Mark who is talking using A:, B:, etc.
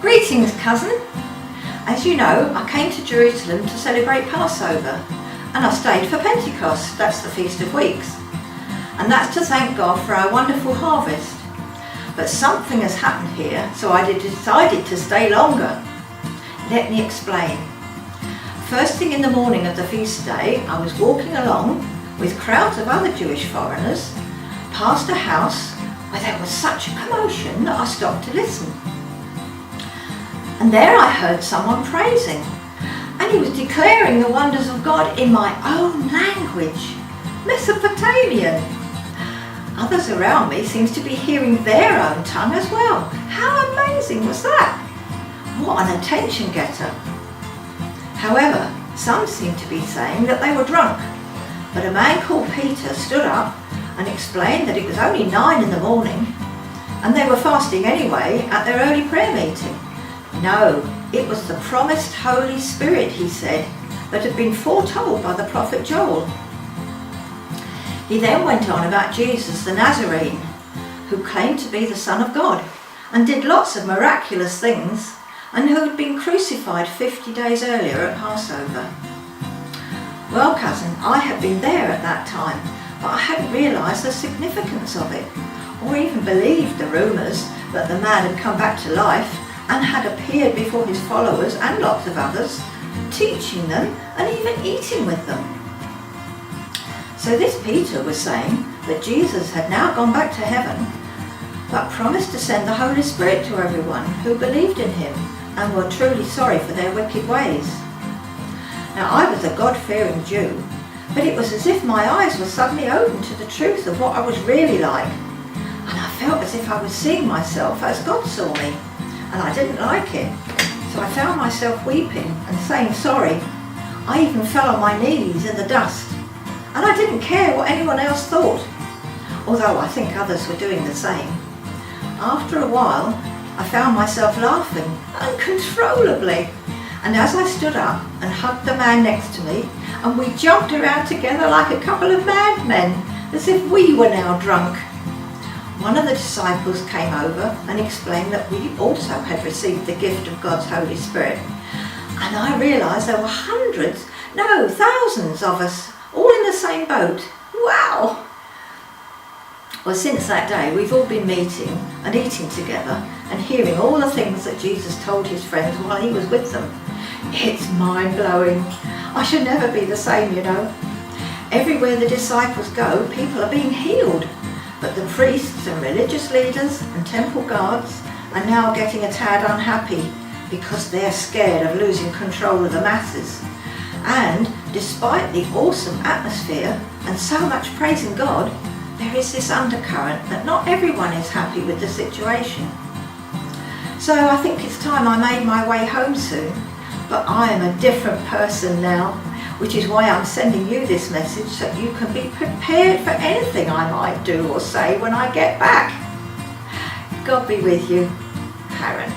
A: Greetings, cousin. As you know, I came to Jerusalem to celebrate Passover, and I stayed for Pentecost, that's the Feast of Weeks. And that's to thank God for our wonderful harvest. But something has happened here, so I decided to stay longer. Let me explain. First thing in the morning of the feast day, I was walking along with crowds of other Jewish foreigners past a house where there was such a commotion that I stopped to listen. And there I heard someone praising, and he was declaring the wonders of God in my own language, Mesopotamian. Others around me seemed to be hearing their own tongue as well. How amazing was that? What an attention getter. However, some seemed to be saying that they were drunk, but a man called Peter stood up and explained that it was only 9 in the morning and they were fasting anyway at their early prayer meeting. No, it was the promised Holy Spirit, he said, that had been foretold by the prophet Joel. He then went on about Jesus the Nazarene, who claimed to be the Son of God and did lots of miraculous things, and who had been crucified 50 days earlier at Passover. Well, cousin, I had been there at that time, but I hadn't realised the significance of it, or even believed the rumours that the man had come back to life and had appeared before his followers and lots of others, teaching them and even eating with them. So this Peter was saying that Jesus had now gone back to heaven, but promised to send the Holy Spirit to everyone who believed in him and were truly sorry for their wicked ways. Now, I was a God-fearing Jew, but it was as if my eyes were suddenly opened to the truth of what I was really like, and I felt as if I was seeing myself as God saw me, and I didn't like it. So I found myself weeping and saying sorry. I even fell on my knees in the dust, and I didn't care what anyone else thought, although I think others were doing the same. After a while, I found myself laughing uncontrollably, and as I stood up and hugged the man next to me, and we jumped around together like a couple of madmen, as if we were now drunk. One of the disciples came over and explained that we also had received the gift of God's Holy Spirit, and I realised there were hundreds, no, thousands of us, all in the same boat. Wow! Well, since that day, we've all been meeting and eating together and hearing all the things that Jesus told his friends while he was with them. It's mind-blowing. I should never be the same, you know. Everywhere the disciples go, people are being healed. But the priests and religious leaders and temple guards are now getting a tad unhappy because they're scared of losing control of the masses. And despite the awesome atmosphere and so much praising God, there is this undercurrent that not everyone is happy with the situation. So I think it's time I made my way home soon, but I am a different person now, which is why I'm sending you this message so you can be prepared for anything I might do or say when I get back. God be with you, Karen.